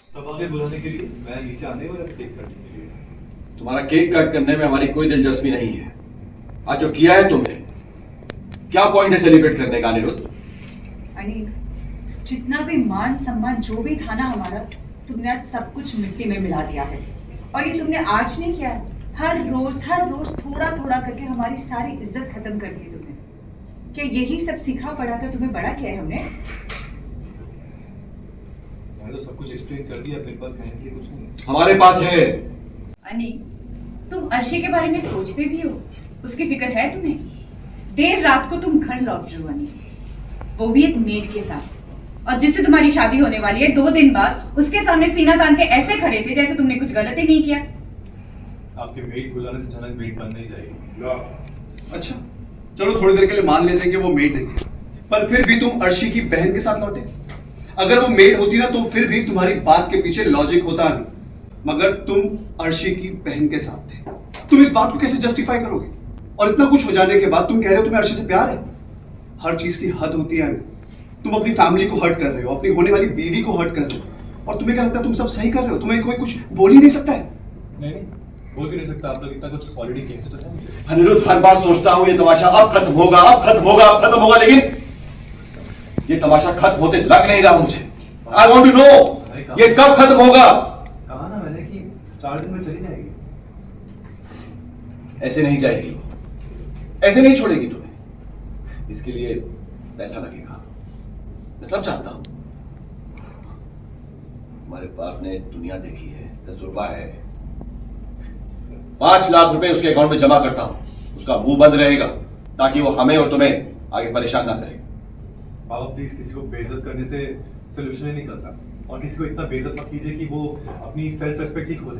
सभा में बुलाने के लिए मैं नीचे आने वाला केक काटने के लिए। तुम्हारा केक कट करने में हमारी कोई दिलचस्पी नहीं है। आज जो किया है तुमने, क्या पॉइंट है सेलिब्रेट करने का अनिरुद्ध? अनिल, जितना भी मान सम्मान जो भी था ना हमारा, तुमने आज सब कुछ मिट्टी में मिला दिया है। और ये तुमने आज नहीं किया, हर रोज थोड़ा थोड़ा करके हमारी सारी इज्जत खत्म कर दी तुमने। क्या यही सब सीखा पढ़ा कर तुम्हें बड़ा किया है हमने? मैंने तो सब कुछ एक्सप्लेन कर दिया, मेरे पास कहने के लिए कुछ नहीं है। हमारे पास है। अनी, तुम अर्शी के बारे में सोचते भी हो? उसकी फिक्र है तुम्हें? देर रात को तुम घर लौट रहे हो अनी, वो भी एक मेड के साथ, और जिससे तुम्हारी शादी होने वाली है 2 दिन बाद, उसके सामने सीना तान के ऐसे खड़े थे जैसे तुमने कुछ गलत ही नहीं किया। आपके मेड बुलाने से जनक मेड बन नहीं जाएगी। अच्छा, चलो थोड़ी देर के लिए मान लेते हैं कि वो मेड नहीं है, पर फिर भी तुम अर्शी की बहन के साथ लौटे। अगर वो मेड होती ना तो फिर भी तुम्हारी बात के पीछे लॉजिक होता नहीं, मगर तुम अर्शी की बहन के साथ थे। तुम इस बात को कैसे जस्टिफाई करोगे? और इतना कुछ हो जाने के बाद तुम कह रहे हो तुम्हें अर्शी से प्यार है? हर चीज की हद होती है। तुम अपनी फैमिली को हर्ट कर रहे हो, अपनी होने वाली बीवी को हर्ट कर रहे हो, और तुम्हें क्या लगता है तुम सब सही कर रहे हो? तुम्हें कोई कुछ बोल ही नहीं सकता है? नहीं, बोल भी नहीं सकता। आप लोग इतना कुछ ऑलरेडी कहते तो है मुझे। अनिरुद्ध, हर बार सोचता हूं ये तमाशा अब खत्म होगा, अब खत्म होगा, अब खत्म होगा, लेकिन ये तमाशा खत्म होते लग नहीं रहा मुझे। आई वॉन्ट टू नो ये कब खत्म होगा। कहा ना मैंने कि 4 दिन में चली जाएगी। ऐसे नहीं जाएगी वो, ऐसे नहीं छोड़ेगी तुम्हें। इसके लिए पैसा लगेगा, मैं सब जानता हूं। हमारे बाप ने दुनिया देखी है, तजुर्बा है। 5 लाख रुपए उसके अकाउंट में जमा करता हूं, उसका मुंह बंद रहेगा ताकि वो हमें और तुम्हें आगे परेशान ना करे। बाबा प्लीज, किसी को बेइज्जत करने से सोल्यूशन ही नहीं करता, और किसी को इतना बेइज्जत मत कीजिए कि वो अपनी सेल्फ रेस्पेक्ट ही खो दे।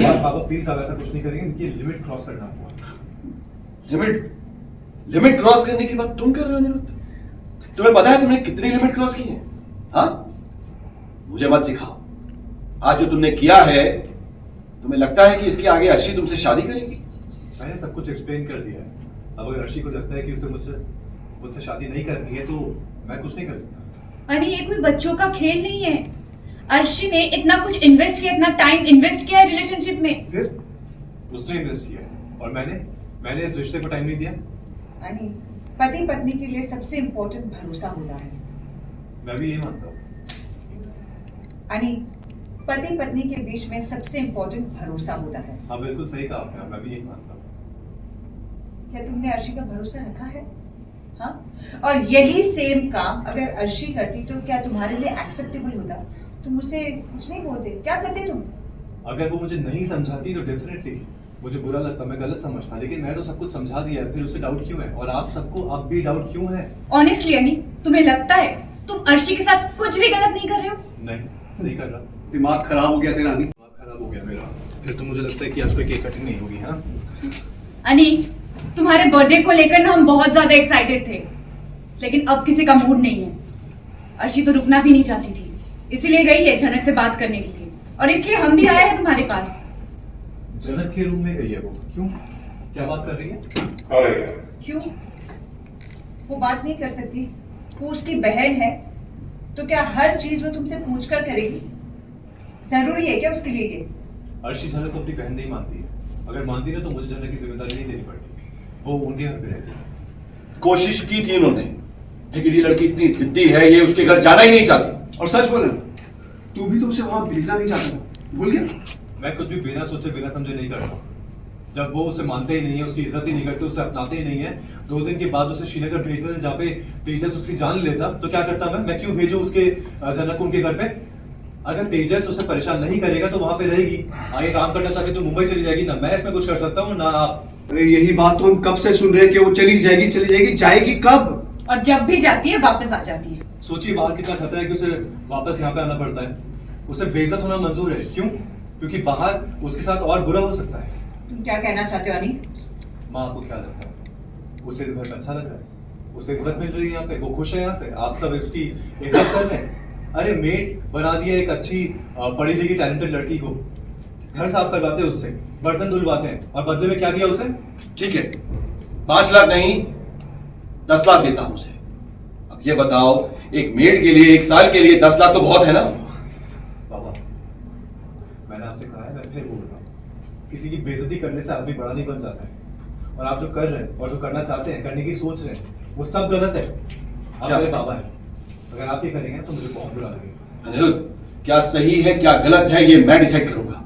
बाबा प्लीज, आप ऐसा कुछ नहीं करेंगे, इनकी लिमिट क्रॉस करना आपको। लिमिट क्रॉस करने की बात तुम कर रहे हो अनिरुद्ध? तुम्हें पता है तुमने कितनी लिमिट क्रॉस की है? हाँ, मुझे मत सिखाओ। आज जो तुमने किया है, तुम्हें लगता है कि इसके आगे अर्शी तुमसे शादी करेगी? मैंने सब कुछ एक्सप्लेन कर दिया है। अब अगर अर्शी को लगता है कि उसे मुझसे शादी नहीं करनी है तो मैं कुछ नहीं कर सकता। अरे ये कोई बच्चों का खेल नहीं है। अर्शी ने इतना कुछ इन्वेस्ट किया, इतना टाइम इन्वेस्ट किया है रिलेशनशिप में। फिर उसने इन्वेस्ट किया है और मैंने इस रिश्ते को टाइम नहीं दिया। अनिल, पति पत्नी के लिए सबसे इम्पोर्टेंट भरोसा होता है। मैं भी यही मानता हूँ। अनिल, पति पत्नी के बीच में सबसे इम्पोर्टेंट भरोसा होता है। हाँ, बिल्कुल सही कहा आपने, मैं भी यही मानता हूँ। क्या तुमने अर्शी का भरोसा रखा है? हाँ? और यही सेम काम अगर अर्शी करती तो क्या तुम्हारे लिए एक्सेप्टेबल होता? तुम मुझसे कुछ नहीं बोलते, क्या करते तुम? अगर वो मुझे नहीं समझाती तो डेफिनेटली मुझे बुरा लगता, मैं गलत समझता, लेकिन मैं तो सब कुछ समझा दिया है, फिर उससे डाउट क्यों है? और आप सबको अब भी डाउट क्यों है? ऑनेस्टली अनी, तुम्हें लगता है तुम अर्शी के साथ कुछ भी गलत नहीं कर रहे हो? नहीं कर रहा। दिमाग खराब हो गया तेरा अनी। दिमाग खराब हो गया मेरा। फिर तो मुझे लगता है कि आज कोई केक कटिंग नहीं होगी। हाँ, अनी, तुम्हारे बर्थडे को लेकर ना हम बहुत ज्यादा एक्साइटेड थे, लेकिन अब किसी का मूड नहीं है। अर्शी तो रुकना भी नहीं चाहती थी, इसीलिए गई है जनक से बात करने के लिए, और इसलिए हम भी आए हैं तुम्हारे पास। जनक के रूम में गई है वो? क्यों? क्या बात कर रही है? क्यों? वो बात नहीं कर सकती? वो उसकी बहन है, तो क्या हर चीज वो तुमसे पूछकर करेगी? जरूरी है क्या उसके लिए ये? अर्शी जनक को अपनी बहन नहीं मानती है। अगर मानती ना तो मुझे जनक की जिम्मेदारी नहीं लेनी पड़ती। वो उनके घर पे रहती है। कोशिश की थी उन्होंने, लेकिन ये लड़की इतनी जिद्दी है, ये उसके घर जाना ही नहीं चाहती। और सच बोले, तू भी तो उसे वहां भेजना नहीं चाहता था, भूल गया? मैं कुछ भी बिना सोचे बिना समझे नहीं करता। जब वो उसे मानते ही नहीं है, उसकी इज्जत ही नहीं करते, उसे अपनाते ही नहीं है, 2 दिन के बाद उसे श्रीनगर भेजते थे जहाँ पे तेजस उसकी जान लेता, तो क्या करता मैं क्यों भेजूं उसके जनक को उनके घर पे? अगर तेजस उसे परेशान नहीं करेगा तो वहां पे रहेगी। आगे काम करना चाहती तो मुंबई चली जाएगी। ना मैं इसमें कुछ कर सकता हूँ ना आप। अरे यही बात तो हम कब से सुन रहे हैं कि वो चली जाएगी, जाएगी कब? और जब भी जाती है वापस आ जाती है। सोचिए बाहर कितना खतरा है कि उसे वापस यहाँ पे आना पड़ता है। उसे बेइज्जत होना मंजूर है। क्यों? क्योंकि बाहर उसके साथ और बुरा हो सकता है। तुम क्या कहना चाहते हो अनिल? माँ, आपको क्या लगता है? उसे इस घर में अच्छा लग रहा है? उसे इज्जत मिल रही है यहाँ पे? वो खुश है यहाँ पे? आप सब उसकी इज्जत कर रहे हैं? अरे मेड बना दिया एक अच्छी पढ़ी लिखी टैलेंटेड लड़की को, घर साफ करवाते हैं उससे, बर्तन धुलवाते हैं, और बदले में क्या दिया उसे? ठीक है, 5 लाख नहीं 10 लाख देता हूं उसे। अब ये बताओ, एक मेड के लिए 1 साल के लिए 10 लाख तो बहुत है ना? बाबा मैंने आपसे कहा है, मैं फिर बोल रहा हूँ, किसी की बेइज्जती करने से आदमी बड़ा नहीं बन जाता है। और आप जो कर रहे हैं और जो करना चाहते हैं, करने की सोच रहे हैं, वो सब गलत है। आप क्या? मेरे बाबा हैं, अगर आप ये करेंगे तो मुझे बहुत बुरा लगेगा। अनिरुद्ध, क्या सही है क्या गलत है ये मैं डिसाइड करूंगा।